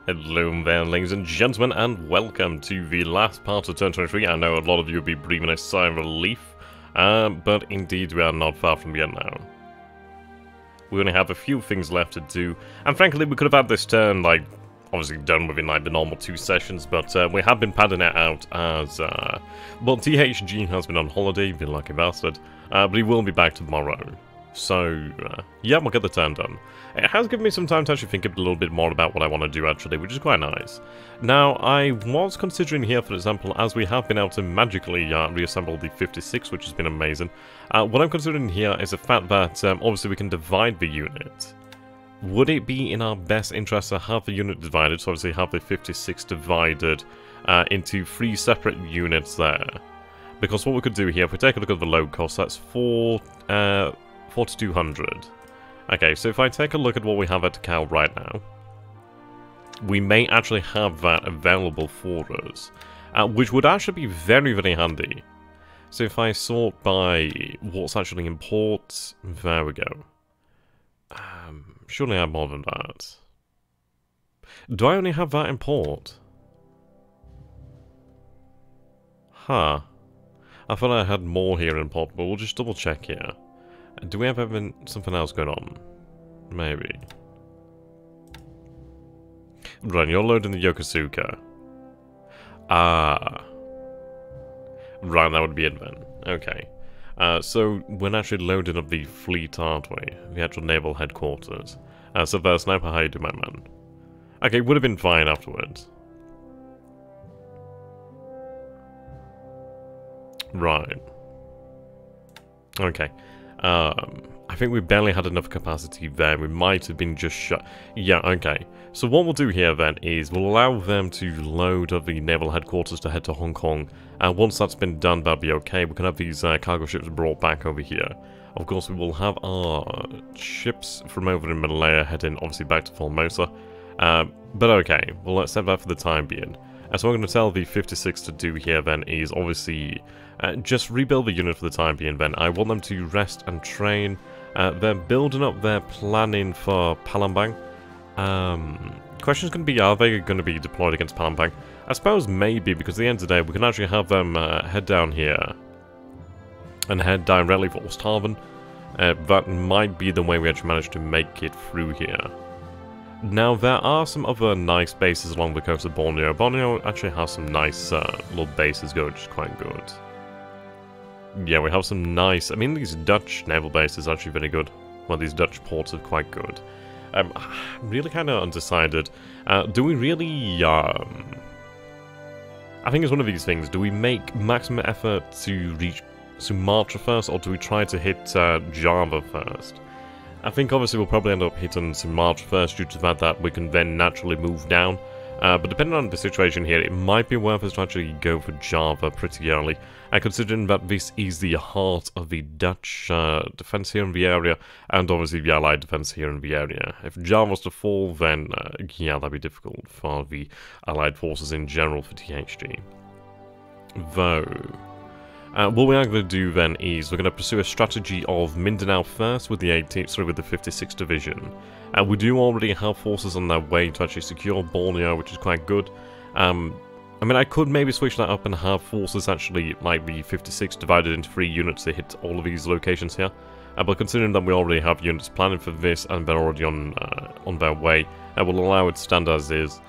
Hello there, ladies and gentlemen, and welcome to the last part of Turn 23. I know a lot of you will be breathing a sigh of relief, but indeed we are not far from the end now. We only have a few things left to do, and frankly we could have had this turn, obviously done within, the normal 2 sessions, but we have been padding it out as, well, THG has been on holiday, the lucky bastard, but he will be back tomorrow. So, yeah, we'll get the turn done. It has given me some time to actually think a little bit more about what I want to do, actually, which is quite nice. Now, I was considering here, for example, as we have been able to magically reassemble the 56, which has been amazing, what I'm considering here is the fact that, obviously, we can divide the unit. Would it be in our best interest to have the unit divided, so obviously have the 56 divided into 3 separate units there? Because what we could do here, if we take a look at the load cost, that's 4,200. Okay, so if I take a look at what we have at Cal right now, we may actually have that available for us, which would actually be very, very handy. So if I sort by what's actually imports, there we go. Surely I have more than that. Do I only have that import? Huh. I thought I had more here in import, but we'll just double check here. Do we have something else going on? Maybe. Right, you're loading the Yokosuka. Ah. Right, that would be it then. Okay. So, we're actually loading up the fleet, aren't we? The actual naval headquarters. So there, Sniper, how you do, my man? Okay, would have been fine afterwards. Right. Okay. I think we barely had enough capacity there. We might have been just shut. Yeah, okay. So what we'll do here then is we'll allow them to load up the naval headquarters to head to Hong Kong. And once that's been done, that'll be okay. We can have these cargo ships brought back over here. Of course, we will have our ships from over in Malaya heading obviously back to Formosa. But okay, we'll accept that for the time being. And so what I'm going to tell the 56 to do here then is obviously just rebuild the unit for the time being then. I want them to rest and train. They're building up their planning for Palembang. Question's going to be, are they going to be deployed against Palembang? I suppose maybe, because at the end of the day we can actually have them head down here and head directly for Osthaven. That might be the way we actually manage to make it through here. Now, there are some other nice bases along the coast of Borneo. Borneo actually has some nice little bases going, which is quite good. Yeah, we have some nice... I mean, these Dutch naval bases are actually very good. Well, these Dutch ports are quite good. I'm really kind of undecided. Do we really... I think it's one of these things. Do we make maximum effort to reach Sumatra first, or do we try to hit Java first? I think obviously we'll probably end up hitting Sumatra first due to the fact that we can then naturally move down. But depending on the situation here, it might be worth us to actually go for Java pretty early. Considering that this is the heart of the Dutch defense here in the area, and obviously the Allied defense here in the area. If Java was to fall, then yeah, that'd be difficult for the Allied forces in general for THG. Though... what we are going to do then is we're going to pursue a strategy of Mindanao first with the 56th Division. We do already have forces on their way to actually secure Borneo, which is quite good. I mean, I could maybe switch that up and have forces actually, like the 56, divided into 3 units to hit all of these locations here. But considering that we already have units planning for this and they're already on their way, we'll allow it to stand as is.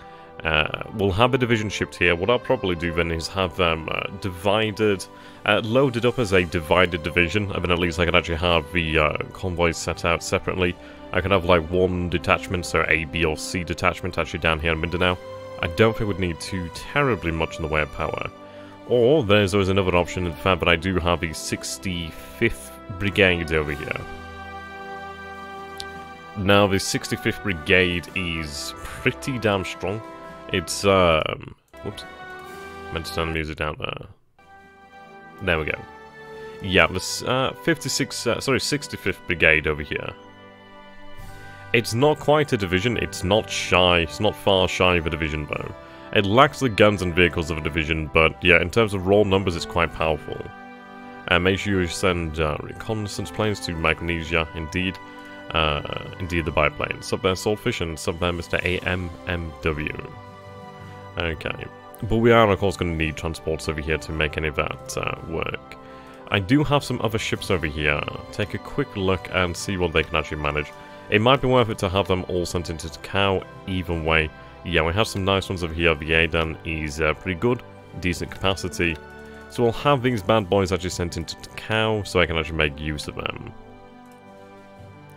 We'll have a division shipped here. What I'll probably do then is have them divided, loaded up as a divided division, and then at least I can actually have the convoys set out separately. I can have like 1 detachment, so A, B, or C detachment actually down here in Mindanao. I don't think we'd need too terribly much in the way of power. Or there's always another option in the fact that I do have the 65th Brigade over here. Now the 65th Brigade is pretty damn strong. It's, whoops, meant to turn the music down there. There we go. Yeah, this 65th Brigade over here. It's not quite a division, it's not far shy of a division though. It lacks the guns and vehicles of a division, but yeah, in terms of raw numbers it's quite powerful. Make sure you send reconnaissance planes to Micronesia, indeed. Indeed, the biplane. Sup there, Swordfish, and sup there, Mr. AMMW. Okay. But we are, of course, going to need transports over here to make any of that work. I do have some other ships over here. Take a quick look and see what they can actually manage. It might be worth it to have them all sent into Takao either way. Yeah, we have some nice ones over here. The Aidan is pretty good, decent capacity. So we'll have these bad boys actually sent into Takao so I can actually make use of them.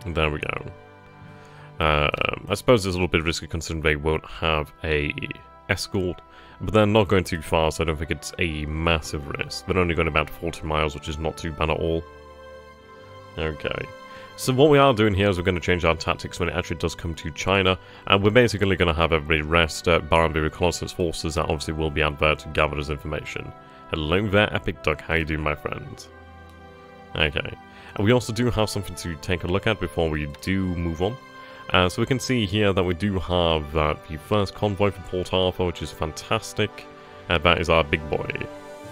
And there we go. I suppose it's a little bit risky considering they won't have a escort, but they're not going too far, so I don't think it's a massive risk. They're only going about 40 miles, which is not too bad at all. Okay. So what we are doing here is we're going to change our tactics when it actually does come to China, and we're basically going to have everybody rest, barring the reconnaissance forces that obviously will be out there to gather this information. Hello there, Epic Duck, how you doing, my friend? Okay. And we also do have something to take a look at before we do move on. So we can see here that we do have the first convoy from Port Arthur, which is fantastic. That is our big boy.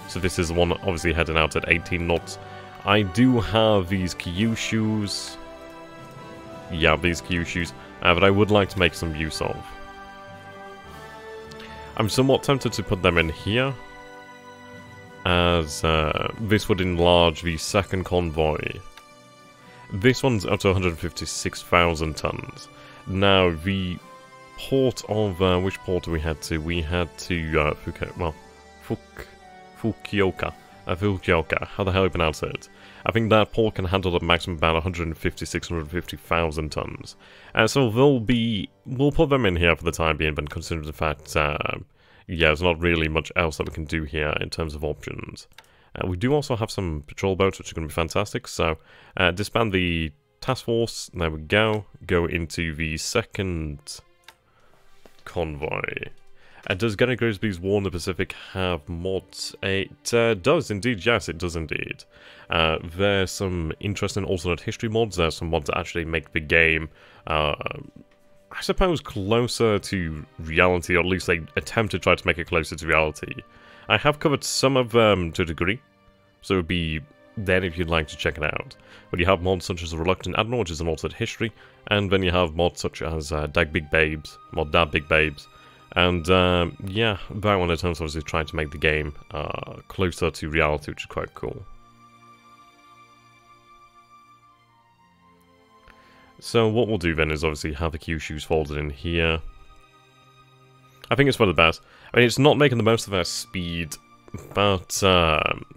So this is the one obviously heading out at 18 knots. I do have these Kyushus. Yeah, these Kyushus, that I would like to make some use of. I'm somewhat tempted to put them in here, as this would enlarge the second convoy. This one's up to 156,000 tons. Now, the port of... which port do we head to? We head to Fukuoka. Fukuoka. How the hell do you pronounce it? I think that port can handle a maximum about 150,000 tons. So we'll put them in here for the time being, but considering the fact, yeah, there's not really much else that we can do here in terms of options. We do also have some patrol boats, which are going to be fantastic, so disband the task force, there we go, go into the second convoy. Does Getting Grigsby's War in the Pacific have mods? It does indeed, yes, it does indeed. There's some interesting alternate history mods, there's some mods that actually make the game, I suppose, closer to reality, or at least they attempt to try to make it closer to reality. I have covered some of them to a degree, so it would be then if you'd like to check it out. But you have mods such as the Reluctant Admiral, which is an alternate history, and then you have mods such as Dag Big Babes, Mod Dad Big Babes, and yeah, that one in terms of obviously trying to make the game closer to reality, which is quite cool. So what we'll do then is obviously have the Kyushus folded in here. I think it's for the best. I mean, it's not making the most of our speed, but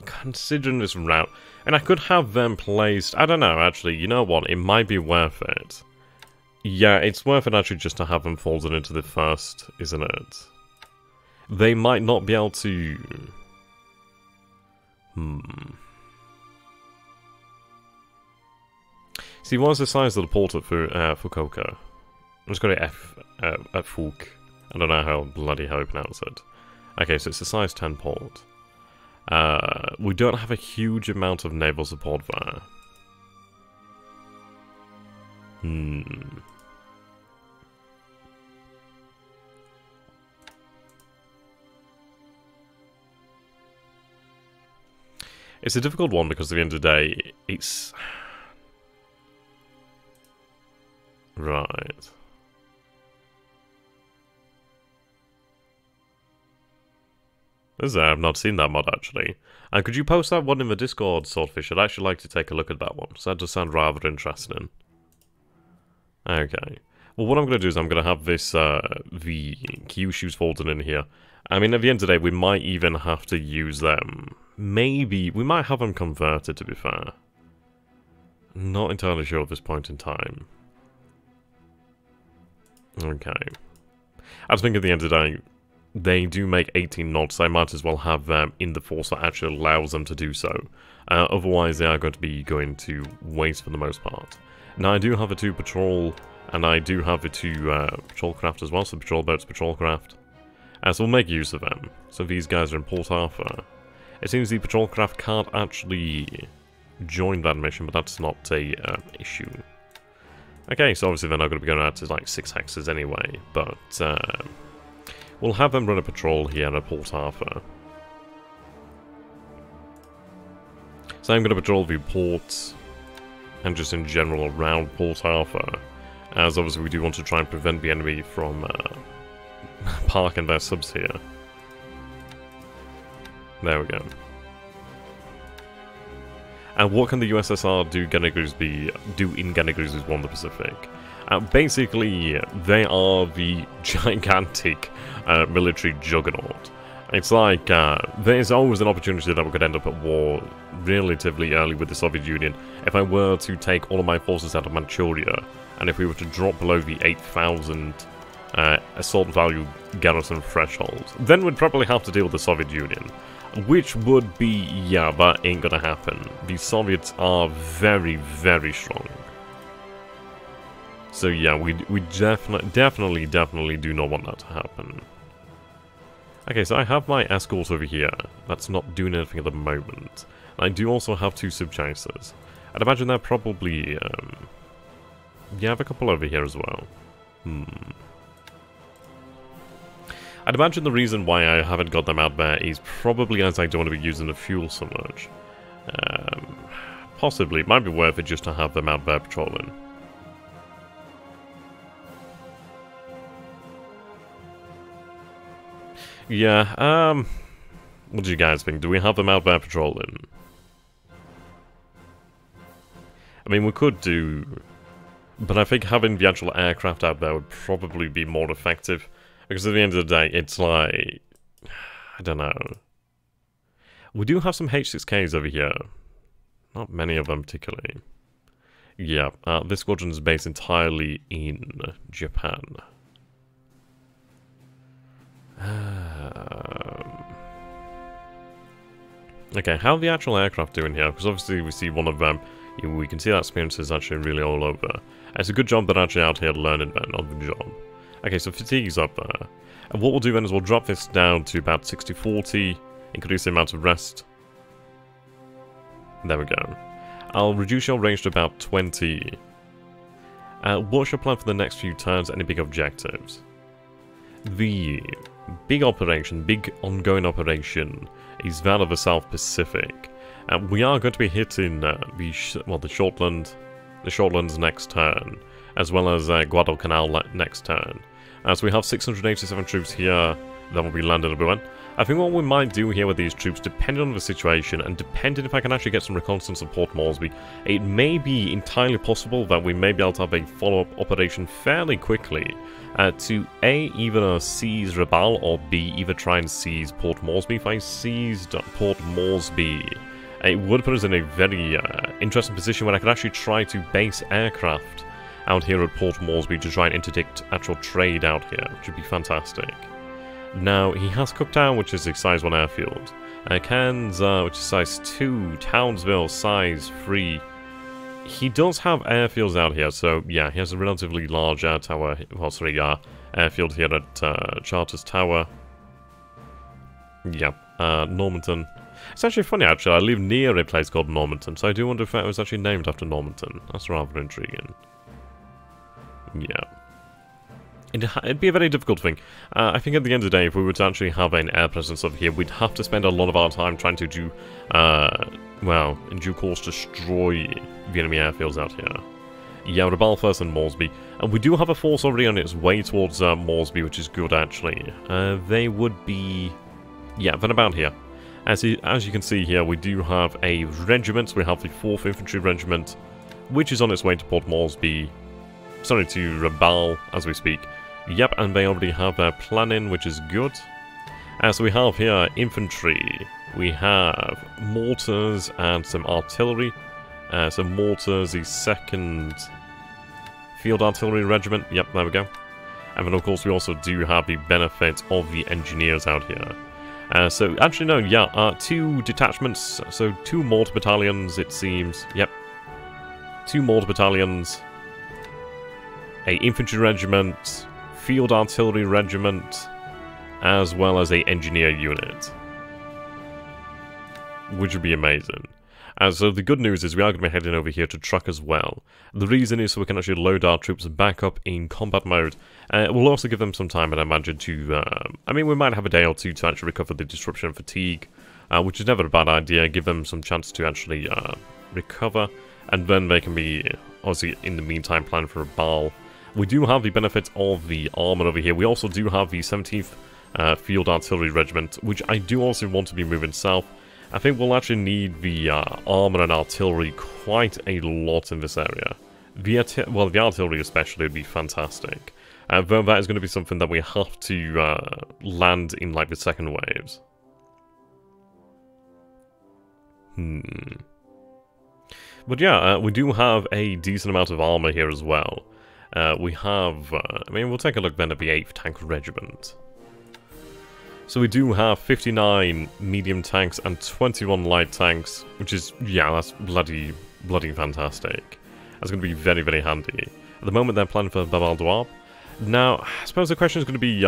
considering this route, and I could have them placed, I don't know, actually, you know what, it might be worth it. Yeah, it's worth it actually just to have them folded into the first, isn't it? They might not be able to... See, what's the size of the port at Fukuoka? I'm just going to F at Fuk. I don't know how bloody how you pronounce it. Okay, so it's a size 10 port. We don't have a huge amount of naval support there. It's a difficult one because at the end of the day, it's... Right. I've not seen that mod, actually. And could you post that one in the Discord, Swordfish? I'd actually like to take a look at that one, so that does sound rather interesting. Okay. Well, what I'm going to do is I'm going to have this, the Kyushus folded in here. I mean, at the end of the day, we might even have to use them. Maybe. We might have them converted, to be fair. Not entirely sure at this point in time. Okay. I just think at the end of the day, they do make 18 knots, so I might as well have them in the force that actually allows them to do so. Otherwise, they are going to be going to waste for the most part. Now, I do have the 2 patrol, and I do have the 2 patrol craft as well, so patrol boats, patrol craft. So we'll make use of them. So these guys are in Port Arthur. It seems the patrol craft can't actually join that mission, but that's not a issue. Okay, so obviously they're not going to be going out to like 6 hexes anyway, but we'll have them run a patrol here at Port Arthur. So I'm going to patrol the ports. and just in general around Port Arthur, as obviously we do want to try and prevent the enemy from parking their subs here. There we go. And what can the USSR do in Grigsby's War in the Pacific? Basically, they are the gigantic military juggernaut. It's like, there's always an opportunity that we could end up at war relatively early with the Soviet Union if I were to take all of my forces out of Manchuria, and if we were to drop below the 8,000 assault value garrison threshold. Then we'd probably have to deal with the Soviet Union. Which would be, yeah, that ain't gonna happen. The Soviets are very, very strong. So yeah, we definitely do not want that to happen. Okay, so I have my escort over here. That's not doing anything at the moment. I do also have 2 sub-chasers. I'd imagine they're probably, yeah, I have a couple over here as well. I'd imagine the reason why I haven't got them out there is probably as I don't want to be using the fuel so much. Possibly, it might be worth it just to have them out there patrolling. Yeah, what do you guys think? Do we have them out there patrolling? I mean, we could do, but I think having the actual aircraft out there would probably be more effective. Because at the end of the day, it's like, I don't know. We do have some H6Ks over here. Not many of them particularly. Yeah, this squadron is based entirely in Japan. Okay, how are the actual aircraft doing here? Because obviously we see one of them, we can see that experience is actually really all over. It's a good job they're actually out here learning then on the job. Okay, so fatigue's up there. And what we'll do then is we'll drop this down to about 60-40, increase the amount of rest. There we go. I'll reduce your range to about 20. What's your plan for the next few turns? Any big objectives? The big operation, big ongoing operation, is that of the South Pacific. We are going to be hitting the Shortlands next turn, as well as Guadalcanal next turn. So we have 687 troops here that will be landed everywhere. I think what we might do here with these troops, depending on the situation, and depending if I can actually get some reconnaissance at Port Moresby, it may be entirely possible that we may be able to have a follow-up operation fairly quickly to A, either seize Rabaul, or B, either try and seize Port Moresby. If I seized Port Moresby, it would put us in a very interesting position where I could actually try to base aircraft out here at Port Moresby to try and interdict actual trade out here, which would be fantastic. Now, he has Cooktown, which is a size 1 airfield. Cairns, which is size 2. Townsville, size 3. He does have airfields out here, so yeah, he has a relatively large airfield here at Charters Tower. Yep, Normanton. It's actually funny, actually, I live near a place called Normanton, so I do wonder if that was actually named after Normanton. That's rather intriguing. Yeah. It'd be a very difficult thing. I think at the end of the day, if we were to actually have an air presence over here, we'd have to spend a lot of our time trying to do, well, in due course, destroy the enemy airfields out here. Yeah, Rabaul first and Moresby. And we do have a force already on its way towards Moresby, which is good, actually. They would be, yeah, then about here. As you can see here, we do have a regiment. We have the 4th Infantry Regiment, which is on its way to Port Moresby. Sorry, to Rabaul, as we speak. Yep, and they already have their planning, which is good. So we have here infantry. We have mortars and some artillery. So mortars, the 2nd Field Artillery Regiment. Yep, there we go. And then, of course, we also do have the benefit of the engineers out here. So, actually, no, yeah, 2 detachments. So, 2 mortar battalions, it seems. Yep. 2 mortar battalions. A infantry regiment, field artillery regiment, as well as a engineer unit, which would be amazing. And so the good news is we are going to be heading over here to truck as well. The reason is so we can actually load our troops back up in combat mode. We'll also give them some time, and I imagine, to, I mean, we might have a day or two to actually recover the disruption and fatigue, which is never a bad idea. Give them some chance to actually recover. and then they can be, obviously, in the meantime, planned for a ball. We do have the benefit of the armor over here. We also do have the 17th Field Artillery Regiment, which I do also want to be moving south. I think we'll actually need the armor and artillery quite a lot in this area. The artillery especially would be fantastic. Though that is going to be something that we have to land in like the second waves. But yeah, we do have a decent amount of armor here as well. We have, I mean, we'll take a look then at the 8th Tank Regiment. So we do have 59 medium tanks and 21 light tanks, which is, yeah, that's bloody fantastic. That's going to be very, very handy. At the moment, they're planning for Babal Douab. Now, I suppose the question is going to be,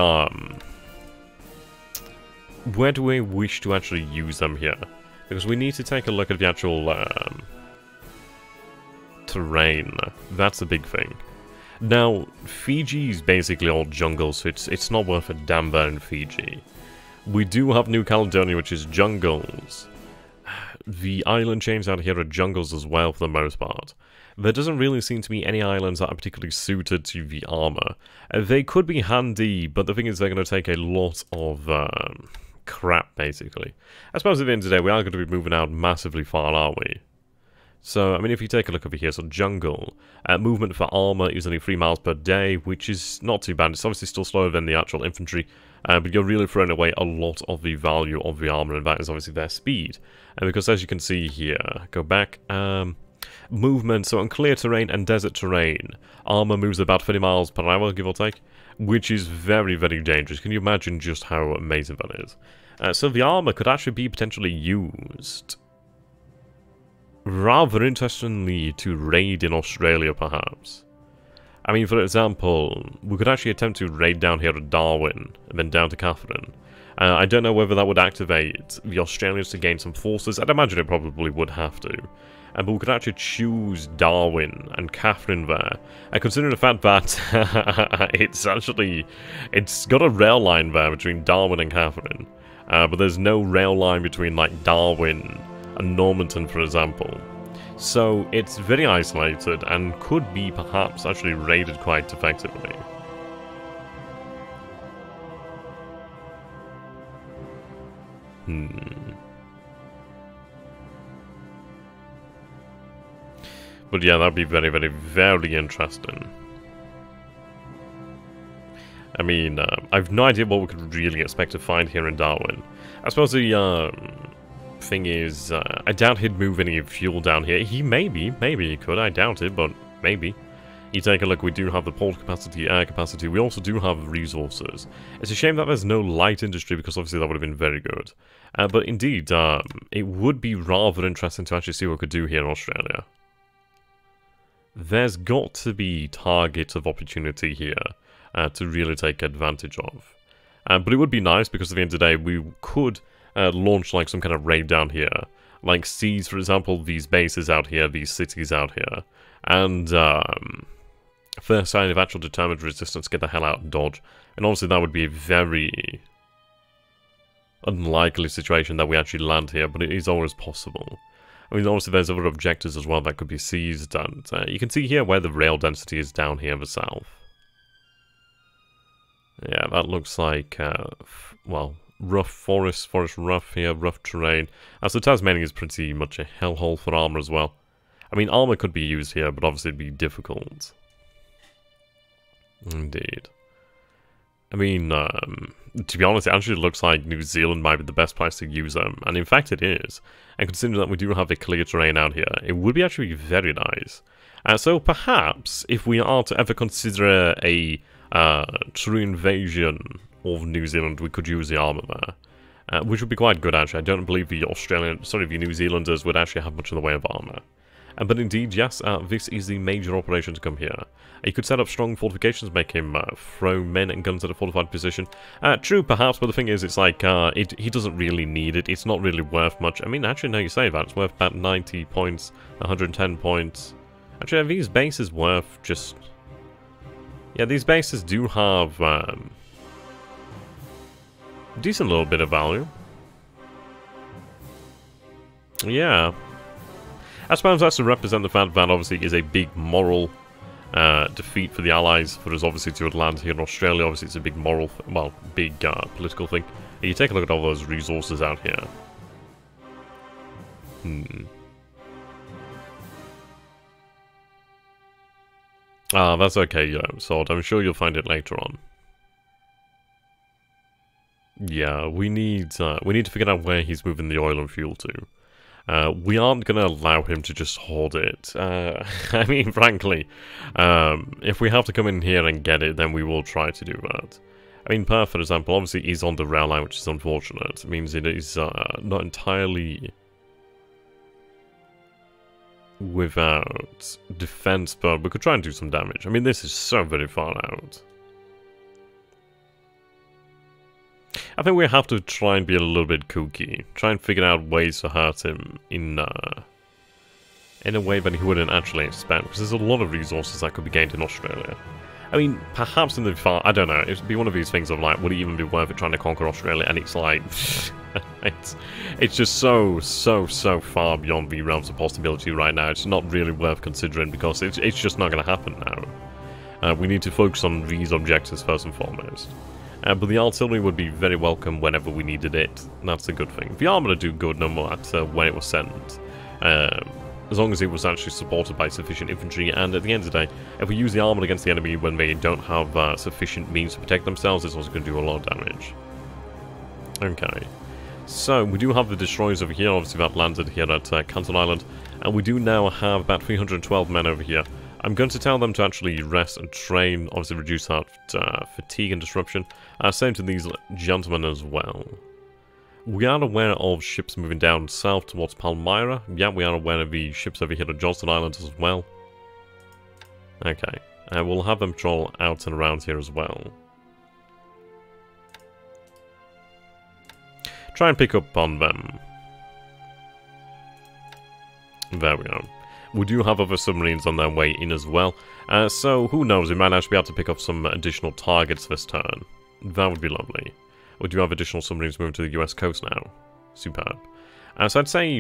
where do we wish to actually use them here? Because we need to take a look at the actual terrain. That's the big thing. Now, Fiji's basically all jungle, so it's not worth a damn there in Fiji. We do have New Caledonia, which is jungles. The island chains out here are jungles as well, for the most part. There doesn't really seem to be any islands that are particularly suited to the armor. They could be handy, but the thing is they're going to take a lot of crap, basically. I suppose at the end of the day, we are going to be moving out massively far, aren't we? So, I mean, if you take a look over here, so jungle, movement for armor is only 3 miles per day, which is not too bad. It's obviously still slower than the actual infantry, but you're really throwing away a lot of the value of the armor, and that is obviously their speed. Because as you can see here, go back, movement, so on clear terrain and desert terrain, armor moves about 30 miles per hour, give or take, which is very, very dangerous. Can you imagine just how amazing that is? So the armor could actually be potentially used, rather interestingly, to raid in Australia, perhaps. I mean, for example, we could actually attempt to raid down here at Darwin, and then down to Catherine. I don't know whether that would activate the Australians to gain some forces. I'd imagine it probably would have to. But we could actually choose Darwin and Catherine there. And considering the fact that it's got a rail line there between Darwin and Catherine. But there's no rail line between, like, Darwin and Normanton, for example. So it's very isolated and could be perhaps actually raided quite effectively. But yeah, that'd be very, very, very interesting. I mean, I've no idea what we could really expect to find here in Darwin. I suppose the thing is, I doubt he'd move any fuel down here. He maybe he could, I doubt it, but maybe. You take a look, we do have the port capacity, air capacity, we also do have resources. It's a shame that there's no light industry, because obviously that would have been very good. But indeed, it would be rather interesting to actually see what we could do here in Australia. There's got to be targets of opportunity here to really take advantage of. But it would be nice, because at the end of the day, we could launch like some kind of raid down here. Like seize, for example, these bases out here, these cities out here. And first sign of actual determined resistance, get the hell out and dodge. And obviously that would be a very unlikely situation that we actually land here, but it is always possible. I mean, obviously there's other objectives as well that could be seized, and you can see here where the rail density is down here in the south. Yeah, that looks like, well, rough forest rough here, rough terrain. So Tasmania is pretty much a hellhole for armor as well. I mean, armor could be used here, but obviously it'd be difficult. Indeed. I mean, to be honest, it actually looks like New Zealand might be the best place to use them, and in fact it is. And considering that we do have a clear terrain out here, it would be actually very nice. So perhaps, if we are to ever consider a true invasion of New Zealand, we could use the armor there. Which would be quite good, actually. I don't believe the the New Zealanders would actually have much in the way of armor. But indeed, yes, this is the major operation to come here. You could set up strong fortifications, make him throw men and guns at a fortified position. True, perhaps, but the thing is, it's like, he doesn't really need it. It's not really worth much. I mean, actually, no, you say that. It's worth about 90 points, 110 points. Actually, are these bases worth just... Yeah, these bases do have a decent little bit of value. Yeah. I suppose that's to represent the fact that obviously is a big moral defeat for the Allies, for us obviously to land here in Australia. Obviously it's a big moral, well, big political thing. And you take a look at all those resources out here. Ah, that's okay, Sword. I'm sure you'll find it later on. Yeah, we need to figure out where he's moving the oil and fuel to. We aren't going to allow him to just hoard it. I mean, frankly, if we have to come in here and get it, then we will try to do that. I mean, Perth, for example, obviously he's on the rail line, which is unfortunate. It means it is not entirely without defense, but we could try and do some damage. I mean, this is so very far out. I think we have to try and be a little bit kooky. Try and figure out ways to hurt him in a way that he wouldn't actually expect, because there's a lot of resources that could be gained in Australia. I mean, perhaps in the far, I don't know, it'd be one of these things of like, would it even be worth it trying to conquer Australia? And it's like, it's just so far beyond the realms of possibility right now. It's not really worth considering, because it's just not going to happen now. We need to focus on these objectives first and foremost. But the artillery would be very welcome whenever we needed it. That's a good thing. The armor would do good no matter when it was sent. As long as it was actually supported by sufficient infantry, and at the end of the day, if we use the armor against the enemy when they don't have sufficient means to protect themselves, it's also going to do a lot of damage. Okay. So, we do have the destroyers over here, obviously that landed here at Canton Island, and we do now have about 312 men over here. I'm going to tell them to actually rest and train, obviously reduce that fatigue and disruption. Same to these gentlemen as well. We are aware of ships moving down south towards Palmyra. Yeah, we are aware of the ships over here at Johnston Island as well. Okay, we'll have them patrol out and around here as well. Try and pick up on them. There we go. We do have other submarines on their way in as well. So, who knows, we might actually be able to pick up some additional targets this turn. That would be lovely. We do have additional submarines moving to the US coast now. Superb. So I'd say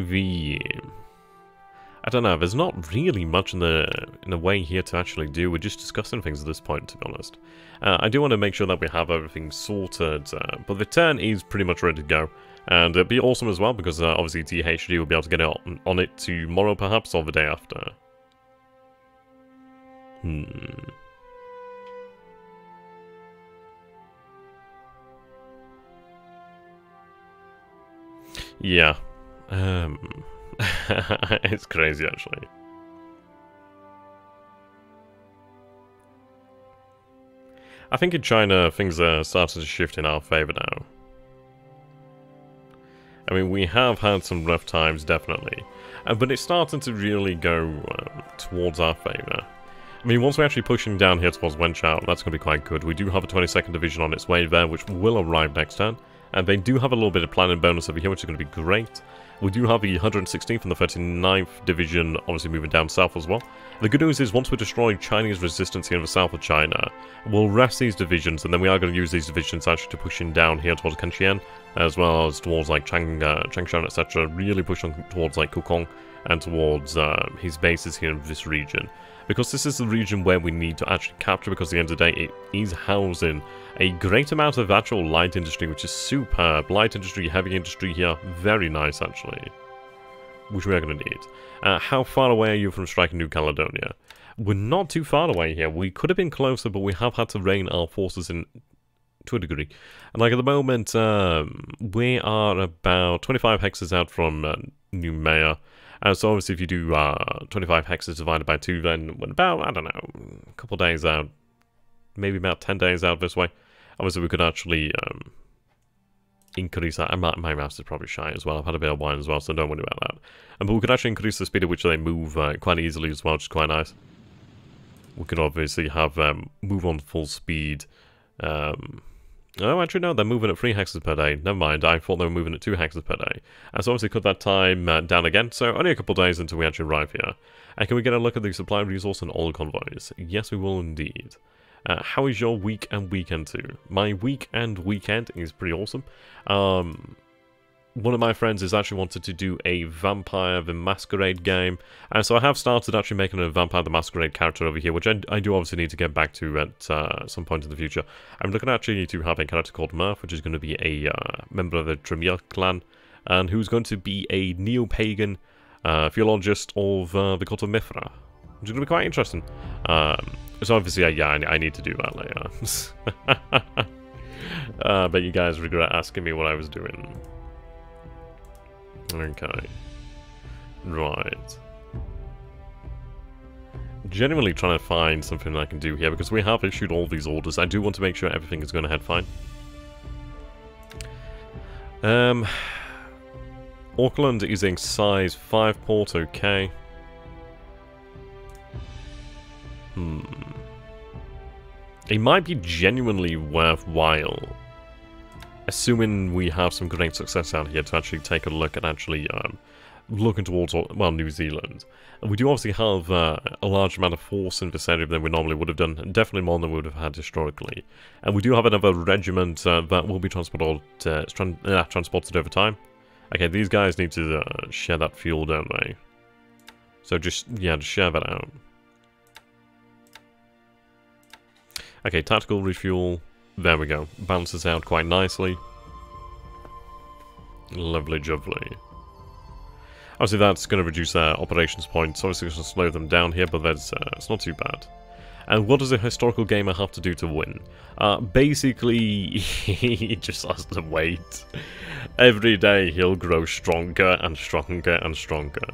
I don't know, there's not really much in the way here to actually do. We're just discussing things at this point, to be honest. I do want to make sure that we have everything sorted, but the turn is pretty much ready to go. And it'd be awesome as well, because obviously THD will be able to get on it tomorrow, perhaps, or the day after. Yeah. It's crazy, actually. I think in China, things are starting to shift in our favour now. I mean, we have had some rough times, definitely. But it's starting to really go towards our favour. I mean, once we're actually pushing down here towards Wenchao, that's going to be quite good. We do have a 22nd Division on its way there, which will arrive next turn. And they do have a little bit of planning bonus over here, which is going to be great. We do have the 116th and the 39th Division obviously moving down south as well. The good news is, once we destroy Chinese resistance here in the south of China, we'll rest these divisions, and then we are going to use these divisions actually to push in down here towards Kanxian, as well as towards like Changshan, etc. Really push on towards like Kukong and towards his bases here in this region. Because this is the region where we need to actually capture, because at the end of the day, it is housing a great amount of actual light industry, which is superb. Light industry, heavy industry here, very nice actually. Which we are going to need. How far away are you from striking New Caledonia? We're not too far away here. We could have been closer, but we have had to rein our forces in to a degree. And like at the moment, we are about 25 hexes out from New Maya. So obviously if you do 25 hexes divided by 2, then about, I don't know, a couple days out, maybe about 10 days out this way. Obviously we could actually increase that. My mouse is probably shy as well. I've had a bit of wine as well, so don't worry about that. But we could actually increase the speed at which they move quite easily as well, which is quite nice. We can obviously have move on full speed. Oh, actually, no, they're moving at 3 hexes per day. Never mind, I thought they were moving at 2 hexes per day. So obviously cut that time down again, so only a couple days until we actually arrive here. Can we get a look at the supply resource and all convoys? Yes, we will indeed. How is your week and weekend too? My week and weekend is pretty awesome. one of my friends has actually wanted to do a Vampire the Masquerade game, and so I have started actually making a Vampire the Masquerade character over here, which I do obviously need to get back to at some point in the future. I'm looking actually to have a character called Murph, which is going to be a member of the Tremere clan, and who's going to be a neo-pagan theologist of the cult of Mithra, which is going to be quite interesting. So obviously, yeah, I need to do that later. But you guys regret asking me what I was doing. Okay. Right. Genuinely trying to find something I can do here, because we have issued all these orders. I do want to make sure everything is going ahead fine. Auckland is a size 5 port, okay. It might be genuinely worthwhile, assuming we have some great success out here, to actually take a look at actually looking towards, well, New Zealand. And we do obviously have a large amount of force in this area than we normally would have done, and definitely more than we would have had historically. And we do have another regiment that will be transported over time. Okay, these guys need to share that fuel, don't they? So just share that out. Okay, tactical refuel. There we go. Balances out quite nicely. Lovely jubbly. Obviously that's going to reduce their operations points. Obviously it's going to slow them down here, but that's it's not too bad. And what does a historical gamer have to do to win? Basically, he just has to wait. Every day he'll grow stronger and stronger and stronger.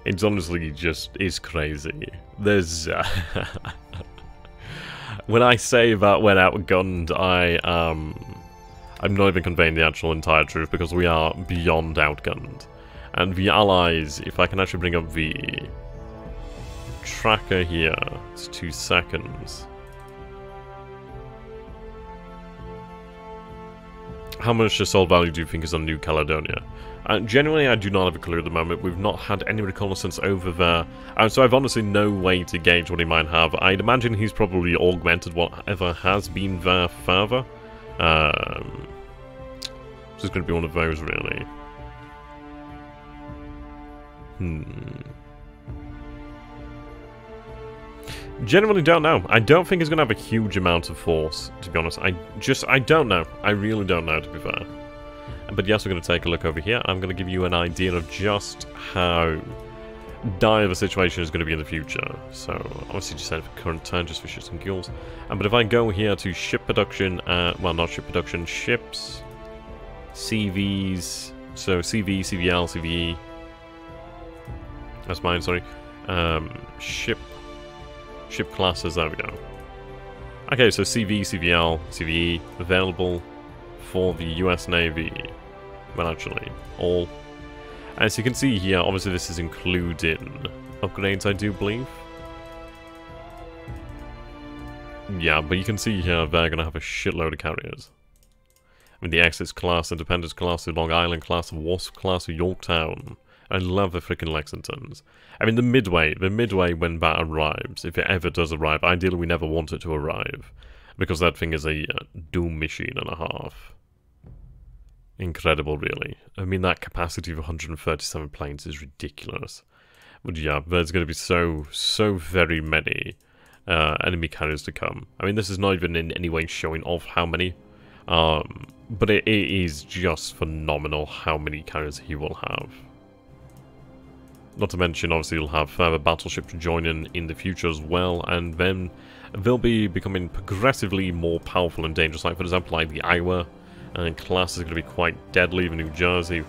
It's honestly just is crazy. There's... when I say that we're outgunned, I'm not even conveying the actual entire truth, because we are beyond outgunned. And the allies, if I can actually bring up the tracker here, it's 2 seconds. How much assault value do you think is on New Caledonia? Genuinely, I do not have a clue at the moment. We've not had any reconnaissance over there. So I've honestly no way to gauge what he might have. I'd imagine he's probably augmented whatever has been there further. So it's going to be one of those, really. Genuinely don't know. I don't think he's going to have a huge amount of force, to be honest. I don't know. I really don't know, to be fair. But yes, we're going to take a look over here. I'm going to give you an idea of just how dire the situation is going to be in the future. So, obviously just set for current turn, just for shits and giggles. But if I go here to ship production, well, not ship production, ships, CVs, so CV, CVL, CVE, that's mine, sorry, ship classes, there we go. Okay, so CV, CVL, CVE, available for the US Navy. Well, actually, all. As you can see here, obviously this is including upgrades, I do believe. Yeah, but you can see here they're going to have a shitload of carriers. I mean, the Essex class, Independence class, the Long Island class, the Wasp class, the Yorktown. I love the freaking Lexingtons. I mean, the Midway when that arrives, if it ever does arrive, ideally we never want it to arrive, because that thing is a doom machine and a half. Incredible, really. I mean, that capacity of 137 planes is ridiculous. But yeah, there's going to be so very many enemy carriers to come. I mean, this is not even in any way showing off how many, but it is just phenomenal how many carriers he will have. Not to mention, obviously, you'll have further battleships joining in the future as well, and then they'll be becoming progressively more powerful and dangerous. Like, for example, like the Iowa class is going to be quite deadly. The New Jersey,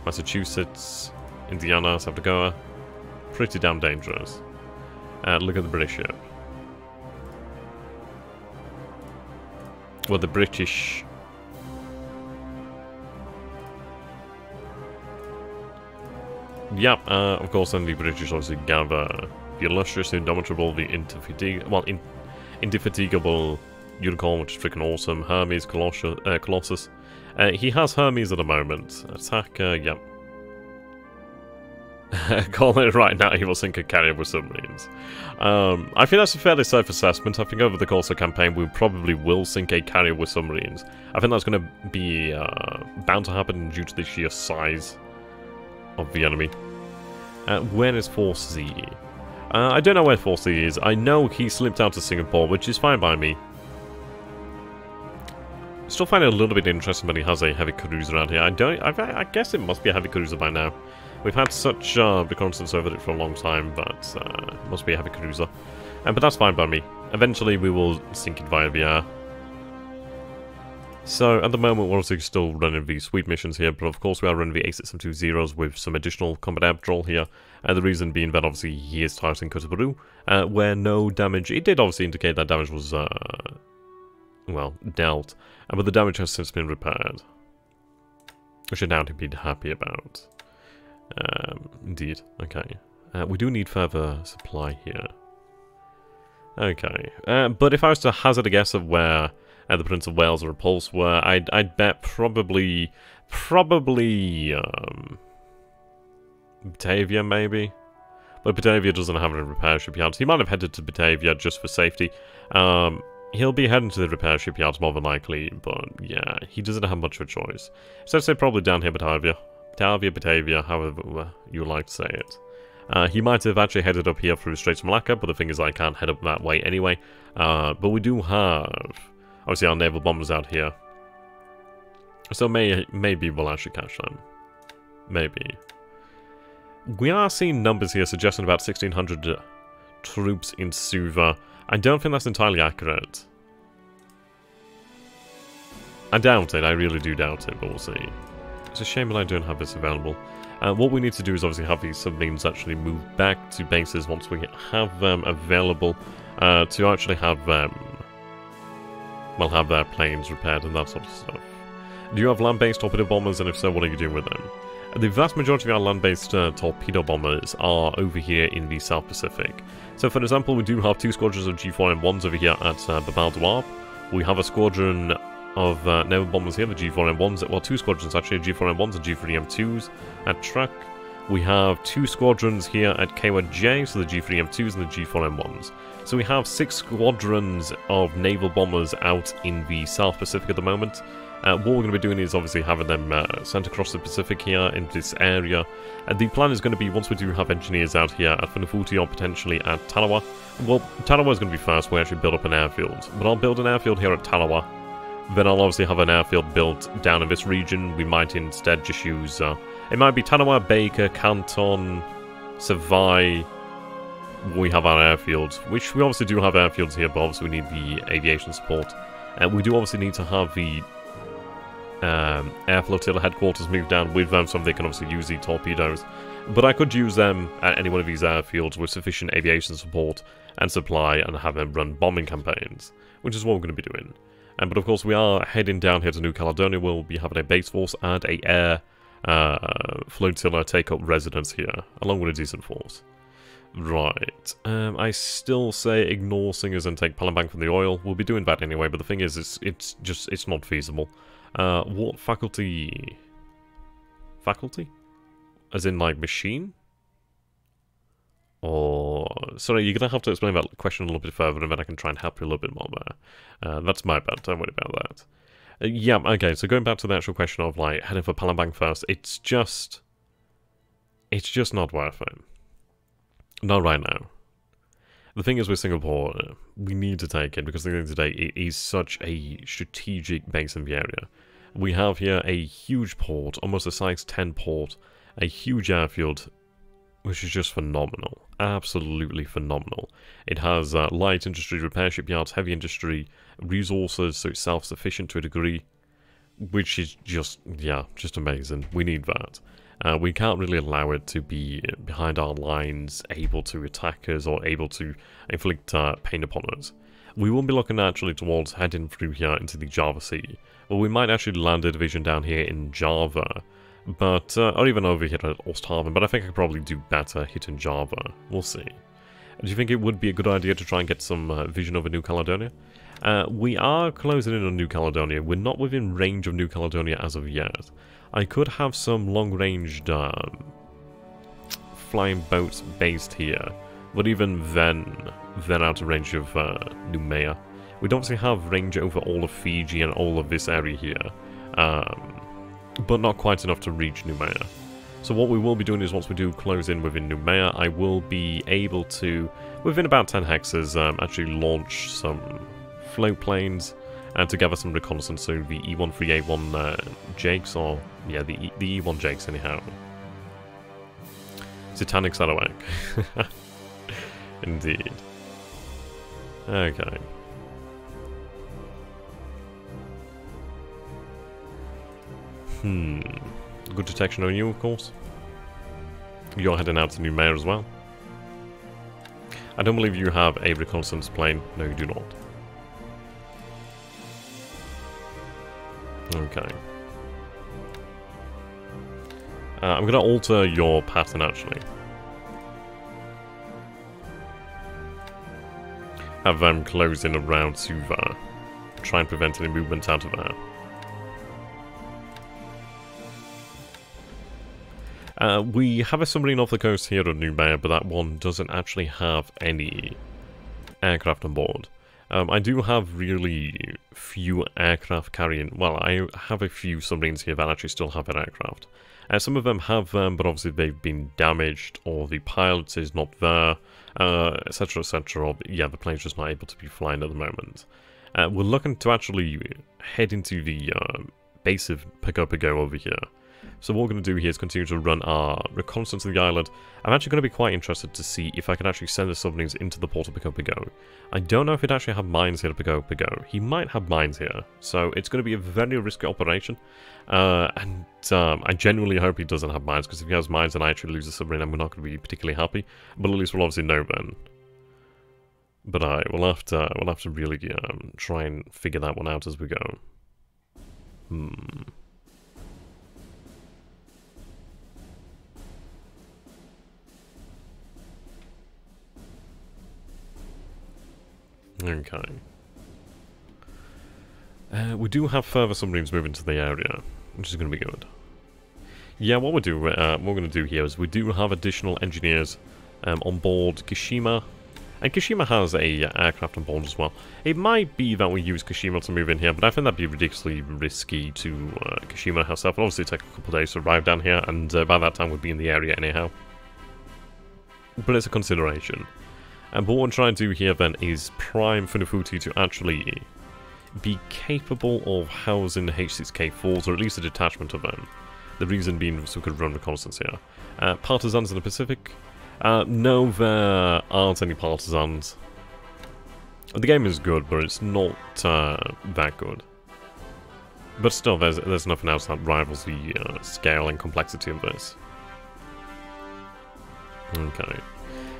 Massachusetts, Indiana, South Dakota, pretty damn dangerous. Look at the British ship. Well, the British... Yep, of course, then the British obviously gather the illustrious, indomitable, the indefatigable Unicorn, which is freaking awesome. Hermes, Colossus. He has Hermes at the moment. Attack, yep. Calling it right now, he will sink a carrier with submarines. I think that's a fairly safe assessment. I think over the course of the campaign, we probably will sink a carrier with submarines. I think that's going to be bound to happen due to the sheer size of the enemy. Where is Force Z? I don't know where Force Z is. I know he slipped out to Singapore, which is fine by me. Still find it a little bit interesting that he has a heavy cruiser around here. I guess it must be a heavy cruiser by now. We've had such reconnaissance over it for a long time, but it must be a heavy cruiser. But that's fine by me. Eventually we will sink it via the air. So, at the moment, we're obviously still running the sweep missions here, but of course we are running the A6M20s with some additional combat air patrol here. The reason being that obviously he is targeting Kutabaru, where no damage... It did obviously indicate that damage was, well, dealt. But the damage has since been repaired. Which I doubt he'd be happy about. Indeed. Okay. We do need further supply here. Okay. But if I was to hazard a guess of where... the Prince of Wales or Repulse were, I'd bet probably Batavia maybe, but Batavia doesn't have any repair shipyards. He might have headed to Batavia just for safety. He'll be heading to the repair shipyards more than likely, but yeah, he doesn't have much of a choice. So I'd say probably down here Batavia, however you would like to say it. He might have actually headed up here through the Straits of Malacca, but the thing is I can't head up that way anyway. But we do have... Obviously, our naval bombers out here. So maybe we'll actually catch them. Maybe. We are seeing numbers here suggesting about 1,600 troops in Suva. I don't think that's entirely accurate. I doubt it. I really do doubt it, but we'll see. It's a shame that I don't have this available. What we need to do is obviously have these submarines actually move back to bases once we have them available to actually have them... Well, have their planes repaired and that sort of stuff. Do you have land-based torpedo bombers, and if so, what are you doing with them? The vast majority of our land-based torpedo bombers are over here in the South Pacific. So, for example, we do have 2 squadrons of G4M1s over here at Babal Dawab. We have a squadron of naval bombers here, the G4M1s. Well, 2 squadrons actually, G4M1s and G3M2s at Truck. We have 2 squadrons here at K1J, so the G3M2s and the G4M1s. So we have 6 squadrons of naval bombers out in the South Pacific at the moment. What we're going to be doing is obviously having them sent across the Pacific here in this area. The plan is going to be, once we do have engineers out here at Funafuti or potentially at Tarawa. Well, Tarawa is going to be first, we actually build up an airfield. But I'll build an airfield here at Tarawa. Then I'll obviously have an airfield built down in this region. We might instead just use... it might be Tarawa, Baker, Canton, Savai... We have our airfields, which we obviously do have airfields here, but obviously we need the aviation support. We do obviously need to have the air flotilla headquarters moved down with them so they can obviously use the torpedoes. But I could use them at any one of these airfields with sufficient aviation support and supply and have them run bombing campaigns, which is what we're going to be doing. But of course we are heading down here to New Caledonia. We'll be having a base force and a air flotilla take up residence here, along with a decent force. Right, I still say ignore Singers and take Palembang from the oil. We'll be doing that anyway, but the thing is, it's not feasible. What faculty? Faculty? As in, like, machine? Or... Sorry, you're gonna have to explain that question a little bit further, and then I can try and help you a little bit more there. That's my bad, don't worry about that. Yeah, okay, so going back to the actual question of, like, heading for Palembang first, it's just not worth it. Not right now. The thing is with Singapore, we need to take it because at the end of the day, it is such a strategic base in the area. We have here a huge port, almost a size 10 port, a huge airfield, which is just phenomenal. Absolutely phenomenal. It has light industry, repair shipyards, heavy industry, resources, so it's self-sufficient to a degree, which is just, yeah, just amazing. We need that. We can't really allow it to be behind our lines, able to attack us or able to inflict pain upon us. We will be looking actually towards heading through here into the Java Sea. Well, we might actually land a division down here in Java, but or even over here at Osthaven, but I think I could probably do better hitting Java. We'll see. Do you think it would be a good idea to try and get some vision over New Caledonia? We are closing in on New Caledonia. We're not within range of New Caledonia as of yet. I could have some long-ranged flying boats based here, but even then, they're out of range of Noumea. We'd obviously have range over all of Fiji and all of this area here, but not quite enough to reach Noumea. So what we will be doing is once we do close in within Noumea, I will be able to, within about 10 hexes, actually launch some float planes and to gather some reconnaissance, so the E13A1 Jakes, or yeah, the E1 Jakes anyhow. Titanic Sarawak. Indeed. Okay. Good detection on you, of course. You're heading out to Noumea as well. I don't believe you have a reconnaissance plane. No, you do not. Okay. I'm going to alter your pattern, actually. Have them close in around Suva. Try and prevent any movement out of there. We have a submarine off the coast here at Noumea, but that one doesn't actually have any aircraft on board. I do have really few aircraft carrying... Well, I have a few submarines here that actually still have an aircraft. Some of them have them, but obviously they've been damaged, or the pilot is not there, etc, etc, or yeah, the plane's just not able to be flying at the moment. We're looking to actually head into the base of Pago Pago over here. So what we're going to do here is continue to run our reconnaissance of the island. I'm actually going to be quite interested to see if I can actually send the submarines into the port of Pago Pago. I don't know if he'd actually have mines here at Pago Pago. He might have mines here, so it's going to be a very risky operation. I genuinely hope he doesn't have mines, because if he has mines and I actually lose the submarine, then we're not going to be particularly happy. But at least we'll obviously know then. But we'll have to really try and figure that one out as we go. Okay. We do have further submarines moving to the area, which is going to be good. Yeah, what we're going to do here is we do have additional engineers on board Kashima. And Kashima has a aircraft on board as well. It might be that we use Kashima to move in here, but I think that'd be ridiculously risky to Kashima herself. It'll obviously take a couple of days to arrive down here, and by that time we'd be in the area anyhow. But it's a consideration. And what we're trying to do here then is prime Funafuti to actually be capable of housing H6K4s, or at least a detachment of them. The reason being so we could run reconnaissance here. Partisans in the Pacific? No, there aren't any partisans. The game is good, but it's not that good. But still, there's nothing else that rivals the scale and complexity of this. Okay.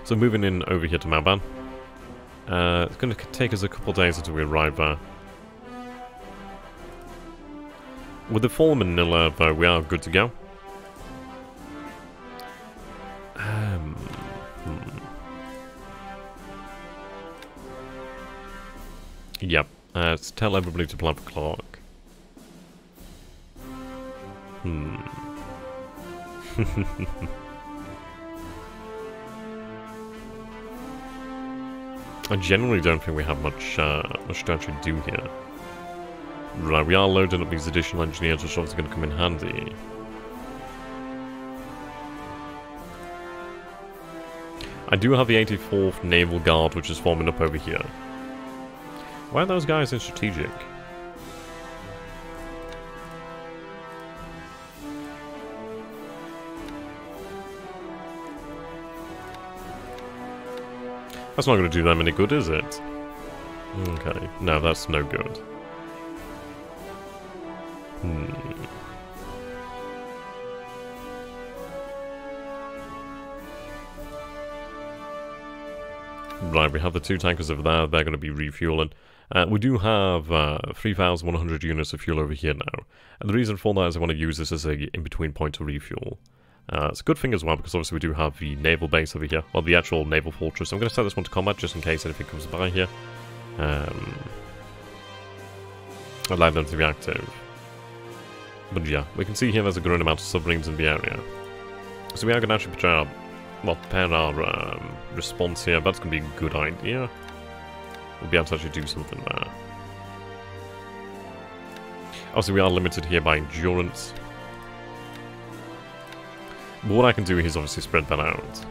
So moving in over here to Malban. It's going to take us a couple of days until we arrive there. With the fall of Manila, though, we are good to go. Yep. Let's tell everybody to plan for Clark. I generally don't think we have much to actually do here. Right, we are loading up these additional engineers, which are obviously going to come in handy. I do have the 84th Naval Guard, which is forming up over here. Why are those guys in strategic? That's not going to do them any good, is it? Okay, no, that's no good. Right, we have the two tankers over there. They're going to be refueling. We do have 3,100 units of fuel over here now. And the reason for that is I want to use this as a in-between point to refuel. It's a good thing as well, because obviously we do have the naval base over here. Well, the actual naval fortress. I'm going to set this one to combat just in case anything comes by here. I'd like them to be active. But yeah, we can see here there's a growing amount of submarines in the area. So we are going to actually well, prepare our response here. That's going to be a good idea. We'll be able to actually do something there. Obviously, we are limited here by endurance. But what I can do is obviously spread that out.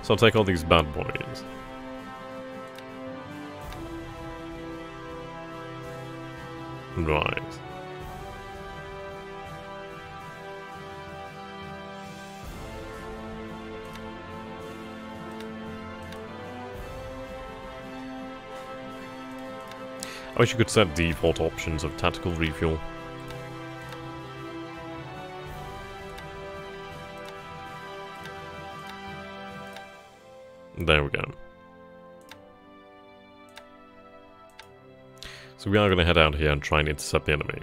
So I'll take all these bad boys. Right. I wish you could set default options of tactical refuel. There we go. So we are going to head out here and try and intercept the enemy.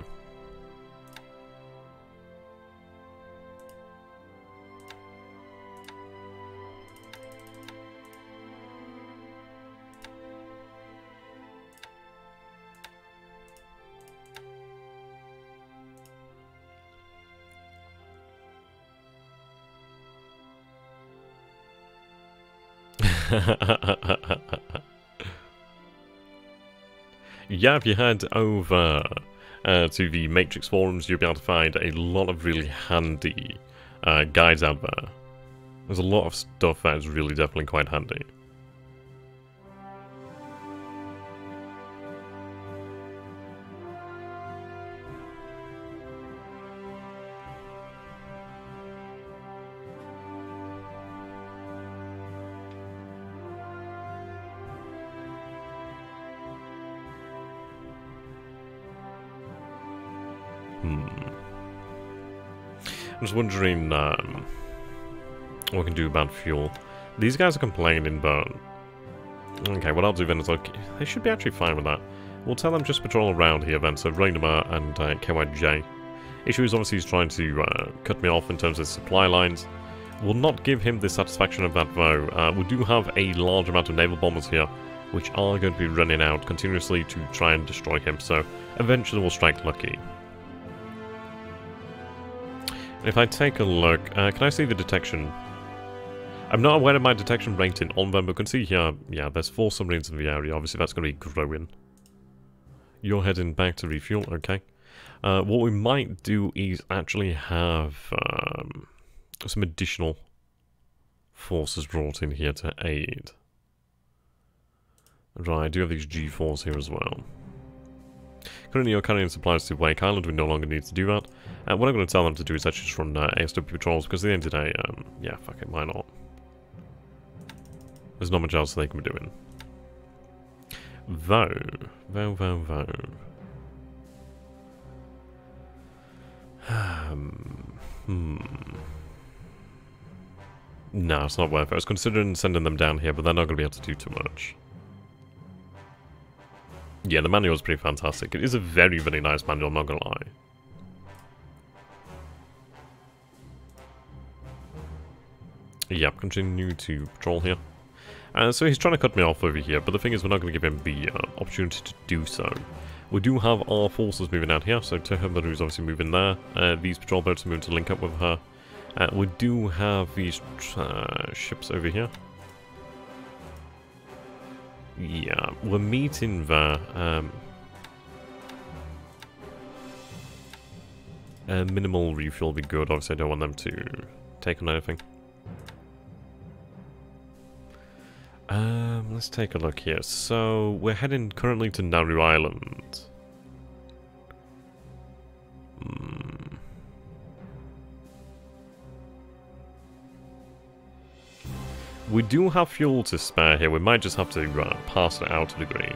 Yeah, if you head over to the Matrix forums, you'll be able to find a lot of really handy guides out there. There's a lot of stuff that is really definitely quite handy. I'm just wondering what we can do about fuel. These guys are complaining, but... Okay, what I'll do then is they should be actually fine with that. We'll tell them just patrol around here then, so Rainama and KYJ. Issue is obviously he's trying to cut me off in terms of supply lines. We'll not give him the satisfaction of that though. We do have a large amount of naval bombers here, which are going to be running out continuously to try and destroy him, so eventually we'll strike lucky. If I take a look, can I see the detection? I'm not aware of my detection rating on them, but you can see here, yeah, there's 4 submarines in the area. Obviously, that's going to be growing. You're heading back to refuel, okay. What we might do is actually have some additional forces brought in here to aid. Right, I do have these G4s here as well. Currently, you're carrying supplies to Wake Island. We no longer need to do that. What I'm going to tell them to do is actually just run ASW patrols, because at the end of the day, yeah, fuck it, why not? There's not much else they can be doing. Though. No, it's not worth it. I was considering sending them down here, but they're not going to be able to do too much. Yeah, the manual is pretty fantastic. It is a very, very nice manual, I'm not going to lie. Yep, continue to patrol here. So he's trying to cut me off over here, but the thing is we're not going to give him the opportunity to do so. We do have our forces moving out here, so Tehamaru is obviously moving there. These patrol boats are moving to link up with her. We do have these ships over here. Yeah, we're meeting there. Minimal refuel will be good. Obviously, I don't want them to take on anything. Let's take a look here. So, we're heading currently to Nauru Island. We do have fuel to spare here. We might just have to pass it out to a degree.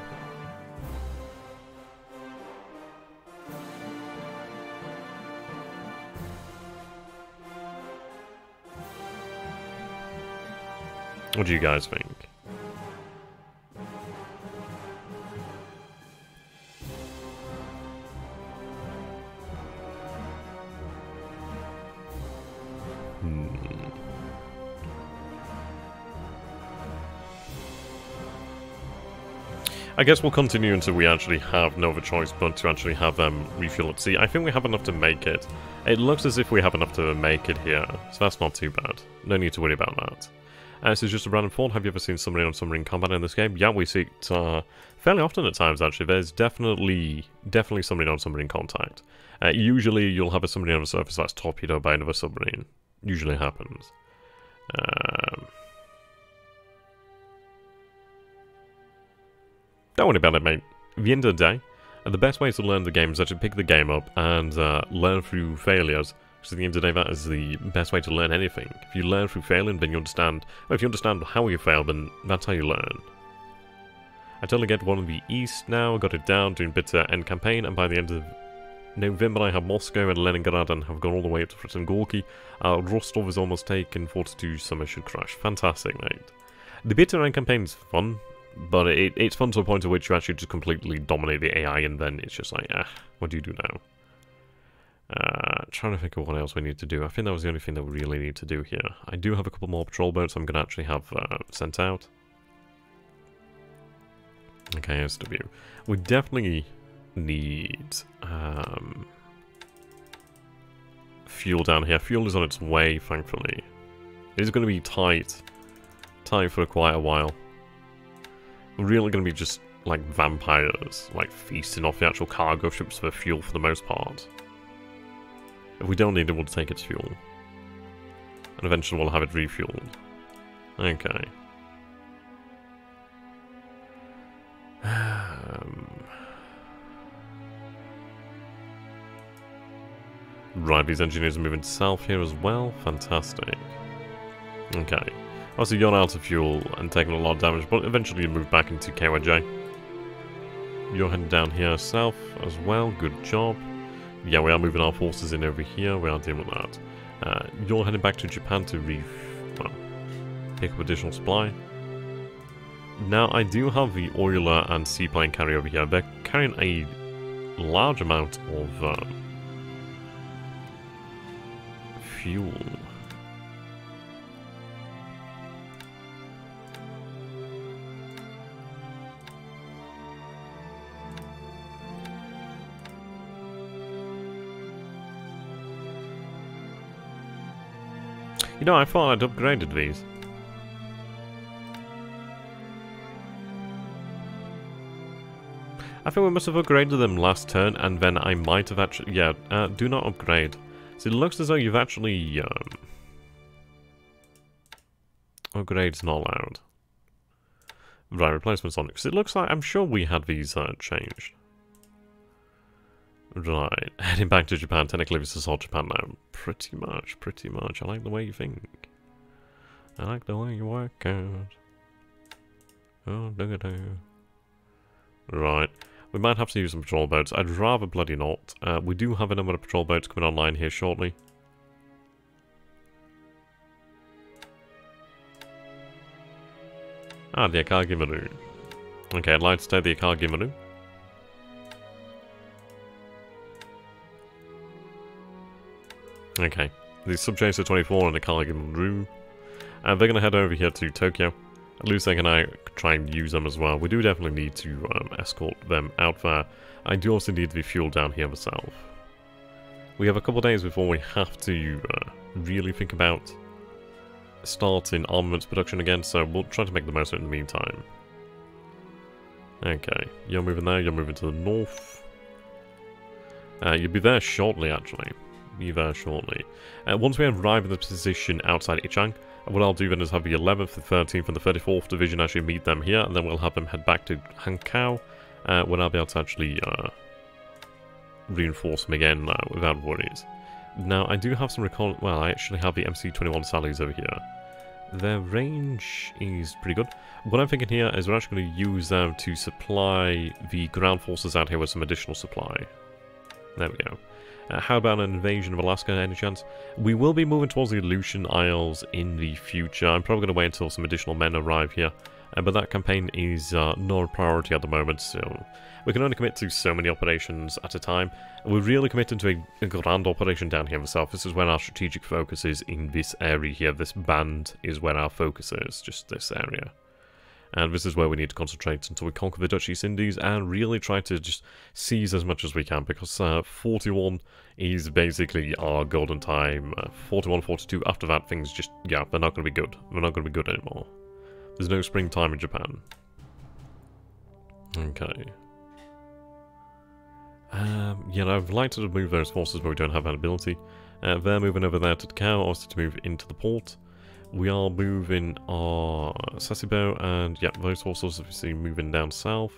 What do you guys think? I guess we'll continue until we actually have no other choice but to actually have them refuel at sea. I think we have enough to make it. It looks as if we have enough to make it here, so that's not too bad. No need to worry about that. This is just a random thought. Have you ever seen submarine on submarine combat in this game? Yeah, we see it fairly often at times, actually. There's definitely submarine on submarine contact. Usually you'll have a submarine on the surface that's torpedoed by another submarine. Usually happens. Don't worry about it, mate. At the end of the day, the best way to learn the game is actually pick the game up and learn through failures. Because at the end of the day, that is the best way to learn anything. If you learn through failing, then you understand... Well, if you understand how you failed, then that's how you learn. I totally get one of the east now, got it down, doing bitter end campaign, and by the end of November I have Moscow and Leningrad and have gone all the way up to Fritz and Gorky. Rostov is almost taken, 42 summer should crash. Fantastic, mate. The bitter end campaign is fun, but it's fun to a point at which you actually just completely dominate the AI and then it's just like, what do you do now? Trying to think of what else we need to do. I think that was the only thing that we really need to do here. I do have a couple more patrol boats I'm going to actually have sent out. Okay, SW. We definitely need fuel down here. Fuel is on its way, thankfully. It is going to be tight for quite a while. We're really going to be just like vampires, like feasting off the actual cargo ships for fuel for the most part. If we don't need it, we'll take its fuel. And eventually we'll have it refueled. Okay. Right, these engineers are moving south here as well. Fantastic. Okay. Obviously, you're out of fuel and taking a lot of damage, but eventually you move back into KYJ. You're heading down here south as well. Good job. Yeah, we are moving our forces in over here. We are dealing with that. You're heading back to Japan to pick up additional supply. Now, I do have the oiler and seaplane carrier over here. They're carrying a large amount of fuel. You know, I thought I'd upgraded these. I think we must have upgraded them last turn, and then I might have actually... Yeah, do not upgrade. So it looks as though you've actually... Upgrade's not allowed. Right, replacements on it. Because it looks like... I'm sure we had these changed. Right, heading back to Japan. Technically this is all Japan now. Pretty much. I like the way you think. I like the way you work out. Oh, right. We might have to use some patrol boats. I'd rather bloody not. We do have a number of patrol boats coming online here shortly. Ah, the Akagi Maru. Okay, I'd like to take the Akagi Maru. Okay, the Subchaser 24 and the Akagi Maru. And they're going to head over here to Tokyo. At least they can try and use them as well. We do definitely need to escort them out there. I do also need the fuel down here myself. We have a couple of days before we have to really think about starting armaments production again, so we'll try to make the most of it in the meantime. Okay, you're moving there, you're moving to the north. You'll be there shortly, actually. Be there shortly. Once we arrive in the position outside Ichang, what I'll do then is have the 11th, the 13th, and the 34th Division actually meet them here, and then we'll have them head back to Hankow, when I'll be able to actually reinforce them again without worries. Now, I do have some recon... Well, I actually have the MC-21 Sallies over here. Their range is pretty good. What I'm thinking here is we're actually going to use them to supply the ground forces out here with some additional supply. There we go. How about an invasion of Alaska, any chance? We will be moving towards the Aleutian Isles in the future. I'm probably going to wait until some additional men arrive here. But that campaign is not a priority at the moment, so we can only commit to so many operations at a time. We're really committed to a grand operation down here in the south. This is where our strategic focus is in this area here. This band is where our focus is, just this area. And this is where we need to concentrate until we conquer the Dutch East Indies and really try to just seize as much as we can, because 41 is basically our golden time. 41, 42, after that things just, yeah, they're not going to be good. They're not going to be good anymore. There's no springtime in Japan. Okay. Yeah, I'd like to move those forces where we don't have that ability. They're moving over there to Takao, obviously to move into the port. We are moving our Sasebo, and yeah, those forces obviously moving down south.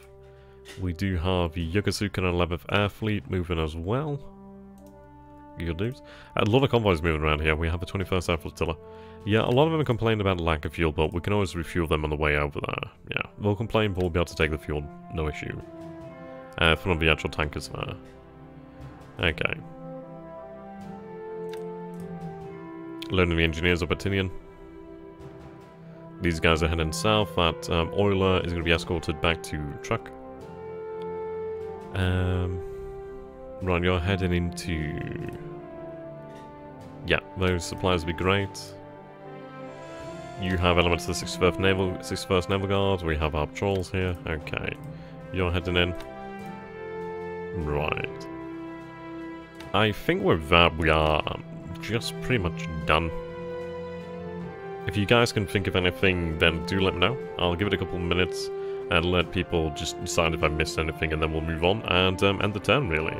We do have the Yokosuka and 11th Air Fleet moving as well. Good news. A lot of convoys moving around here. We have the 21st Air Flotilla. Yeah, a lot of them are complaining about lack of fuel, but we can always refuel them on the way over there. Yeah, they'll complain, but we'll be able to take the fuel, no issue. From the actual tankers there. Okay. Loading the engineers up at Tinian. These guys are heading south. That oiler is going to be escorted back to truck. Right, you're heading into... Yeah, those supplies will be great. You have elements of the 61st Naval Guard. We have our patrols here. Okay. You're heading in. Right. I think with that we are just pretty much done. If you guys can think of anything, then do let me know. I'll give it a couple of minutes and let people just decide if I missed anything, and then we'll move on and end the turn, really.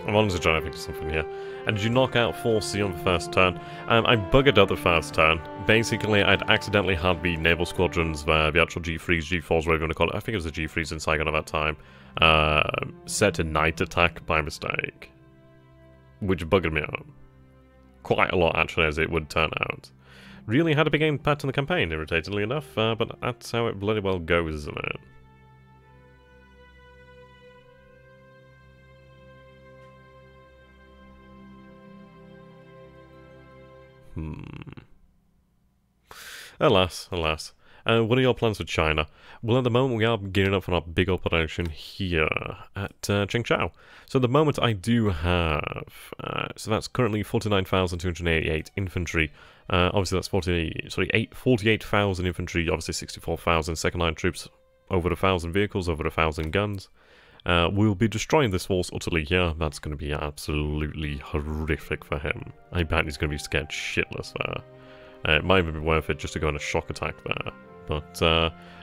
I'm honestly trying to think of something here. And did you knock out 4C on the first turn? I buggered up the first turn. Basically, I'd accidentally had the naval squadrons there, the actual G3s, G4s, whatever you want to call it. I think it was the G3s in Saigon at that time. Set to night attack by mistake. Which buggered me out. Quite a lot, actually, as it would turn out. Really had a big impact on the campaign, irritatingly enough, but that's how it bloody well goes, isn't it? Alas, alas. What are your plans for China? Well, at the moment we are gearing up for our big operation here at Chengchao. So at the moment I do have, so that's currently 49,288 infantry. Obviously that's 48,000 infantry, obviously 64,000 second-line troops, over 1,000 vehicles, over 1,000 guns. We'll be destroying this force utterly here. That's going to be absolutely horrific for him. I bet he's going to be scared shitless there. It might even be worth it just to go on a shock attack there. But,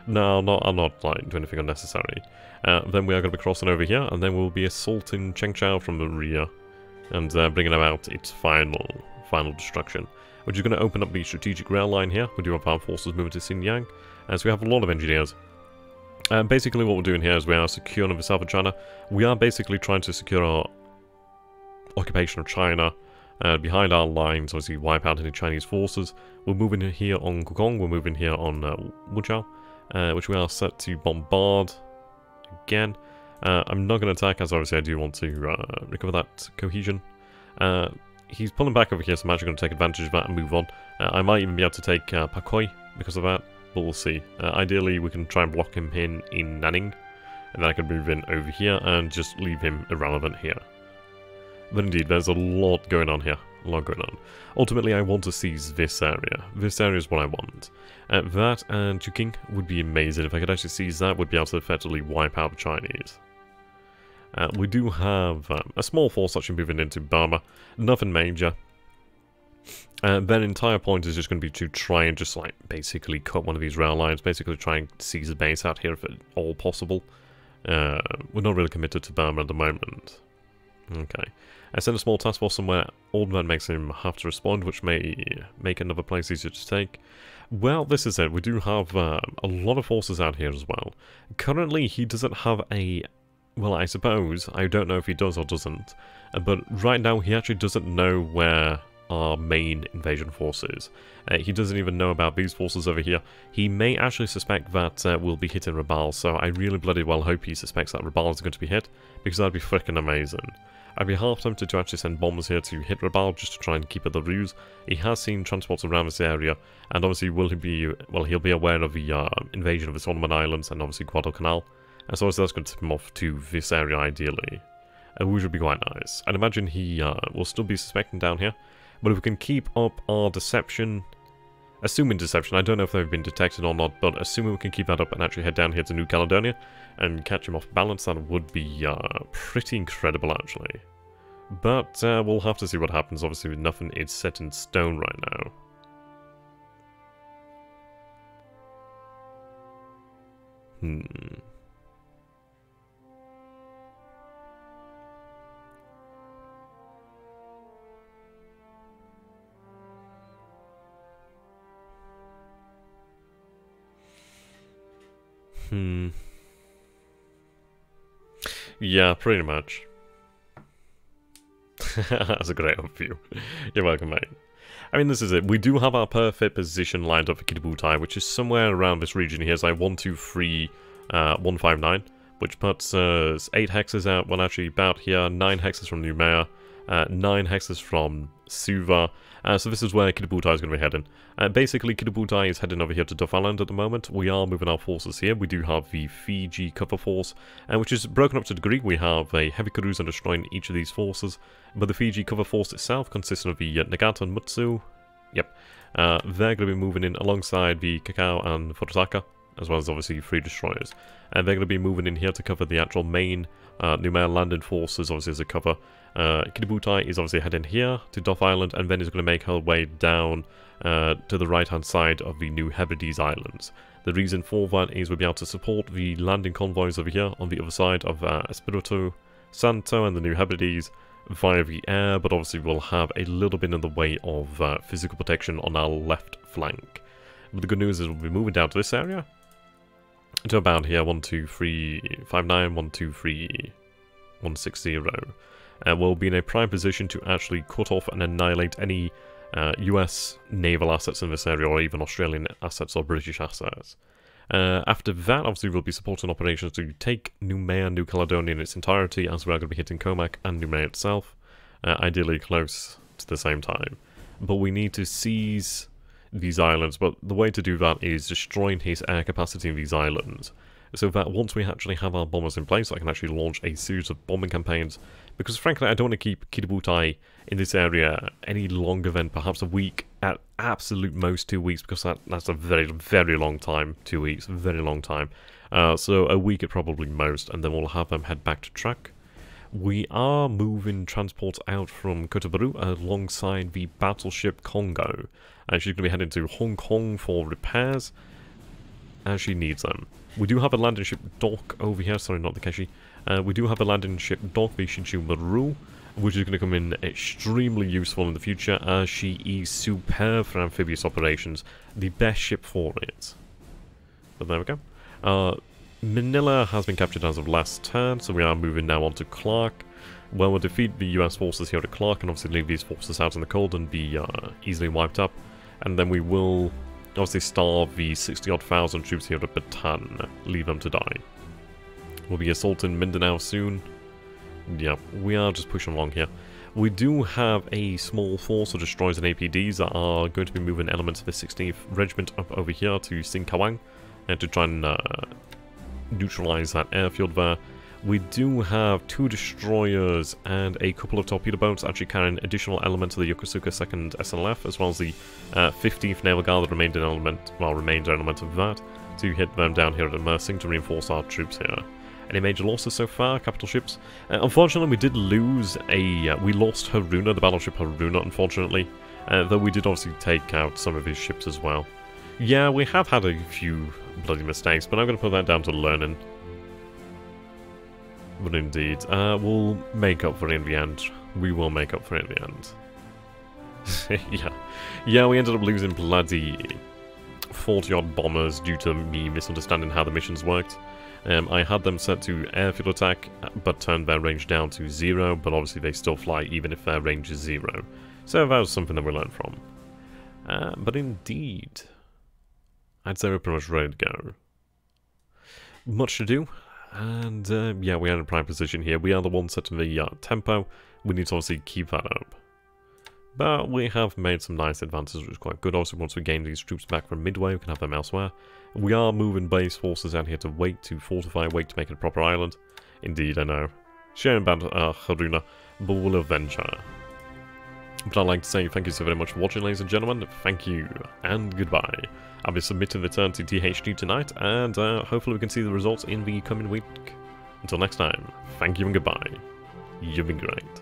no, I'm not like, doing anything unnecessary. Then we are going to be crossing over here, and then we'll be assaulting Chengchao from the rear, and bringing about its final destruction. Which is going to open up the strategic rail line here. We do have our forces moving to Xinjiang, so we have a lot of engineers. Basically what we're doing here is we are securing the south of China. We are basically trying to secure our occupation of China behind our lines, obviously wipe out any Chinese forces. We're moving here on Kukong, we're moving here on Wuchao, which we are set to bombard again. I'm not going to attack, as obviously I do want to recover that cohesion. He's pulling back over here, so I'm actually going to take advantage of that and move on. I might even be able to take Pakoi because of that, but we'll see. Ideally, we can try and block him in Nanning, and then I can move in over here and just leave him irrelevant here. But indeed, there's a lot going on here. A lot going on. Ultimately, I want to seize this area. This area is what I want. That and Chuking would be amazing. If I could actually seize that, would be able to effectively wipe out the Chinese. We do have a small force actually moving into Burma. Nothing major. Their entire point is just going to be to try and just like basically cut one of these rail lines. Basically try and seize a base out here if at all possible. We're not really committed to Burma at the moment. Okay. I send a small task force somewhere. Old Man makes him have to respond, which may make another place easier to take. Well, this is it. We do have a lot of forces out here as well. Currently, he doesn't have a... Well, I suppose. I don't know if he does or doesn't. But right now, he actually doesn't know where our main invasion force is. He doesn't even know about these forces over here. He may actually suspect that we'll be hitting Rabaul, so I really bloody well hope he suspects that Rabaul is going to be hit, because that'd be freaking amazing. I'd be half tempted to actually send bombers here to hit Rabaul just to try and keep it the ruse. He has seen transports around this area, and obviously he'll be aware of the invasion of the Solomon Islands and obviously Guadalcanal, and so that's going to tip him off to this area ideally, which would be quite nice. I'd imagine he will still be suspecting down here, but if we can keep up our deception, assuming deception, I don't know if they've been detected or not, but assuming we can keep that up and actually head down here to New Caledonia and catch him off balance, that would be pretty incredible actually. But we'll have to see what happens. Obviously nothing is set in stone right now. Yeah, pretty much. That's a great overview. You're welcome, mate. I mean, this is it. We do have our perfect position lined up for Kitabutai, which is somewhere around this region here. It's like 1, 2, 3, 159, which puts us 8 hexes out. Well, actually, about here, 9 hexes from Noumea, 9 hexes from Suva. So this is where Kitabutai is going to be heading. Basically, Kitabutai is heading over here to Duff Island at the moment. We are moving our forces here. We do have the Fiji cover force, which is broken up to a degree. We have a heavy cruiser destroying each of these forces, but the Fiji cover force itself, consisting of the Nagata and Mutsu, yep, they're going to be moving in alongside the Kakao and Furutaka, as well as obviously 3 destroyers. And they're going to be moving in here to cover the actual main Noumea landing forces, obviously as a cover. Kitabutai is obviously heading here to Duff Island, and then is going to make her way down to the right-hand side of the New Hebrides Islands. The reason for that is we'll be able to support the landing convoys over here on the other side of Espiritu Santo and the New Hebrides via the air, but obviously we'll have a little bit in the way of physical protection on our left flank. But the good news is we'll be moving down to this area, to about here, 1, 2, 3, 5, 9, 1, 2, 3, 1, 6, 0. And we'll be in a prime position to actually cut off and annihilate any US naval assets in this area, or even Australian assets or British assets. After that, obviously, we'll be supporting operations to take Noumea, New Caledonia in its entirety, as we are going to be hitting Comac and Noumea itself, ideally close to the same time. But we need to seize these islands, but the way to do that is destroying his air capacity in these islands, so that once we actually have our bombers in place, I can actually launch a series of bombing campaigns, because frankly I don't want to keep Kitabutai in this area any longer than perhaps a week, at absolute most 2 weeks, because that's a very, very long time. 2 weeks, very long time. So a week at probably most, and then we'll have them head back to track. We are moving transports out from Kotobaru alongside the battleship Congo. She's going to be heading to Hong Kong for repairs, as she needs them. We do have a landing ship dock over here, sorry, not the Keshi. We do have a landing ship dock, the Shinshu Maru, which is going to come in extremely useful in the future, as she is superb for amphibious operations, the best ship for it. But there we go. Manila has been captured as of last turn, so we are moving now on to Clark. Well, we'll defeat the US forces here at Clark, and obviously leave these forces out in the cold and be easily wiped up. And then we will obviously starve the 60-odd thousand troops here at Bataan, leave them to die. We'll be assaulting Mindanao soon. Yeah, we are just pushing along here. We do have a small force of destroyers and APDs that are going to be moving elements of the 16th Regiment up over here to Singkawang, and to try and neutralize that airfield there. We do have 2 destroyers and a couple of torpedo boats actually carrying additional elements of the Yokosuka 2nd SNLF, as well as the 15th Naval Guard, the remainder element of that, to hit them down here at Mersing to reinforce our troops here. Any major losses so far? Capital ships? Unfortunately, we did lose we lost Haruna, the battleship Haruna, unfortunately, though we did obviously take out some of his ships as well. Yeah, we have had a few bloody mistakes, but I'm going to put that down to learning. But indeed, we'll make up for it in the end. We will make up for it in the end. Yeah, we ended up losing bloody 40-odd bombers due to me misunderstanding how the missions worked. I had them set to airfield attack, but turned their range down to 0, but obviously they still fly even if their range is 0. So that was something that we learned from. But indeed, I'd say we're pretty much ready to go. Much to do, and yeah, we are in a prime position here. We are the ones setting the tempo. We need to obviously keep that up. But we have made some nice advances, which is quite good. Obviously, once we gain these troops back from Midway, we can have them elsewhere. We are moving base forces out here to Wait, to fortify Wait, to make it a proper island. Indeed, I know. Shame about Haruna, but we'll avenge her. But I'd like to say thank you so very much for watching, ladies and gentlemen. Thank you, and goodbye. I'll be submitting the turn to THD tonight, and hopefully we can see the results in the coming week. Until next time, thank you and goodbye. You've been great.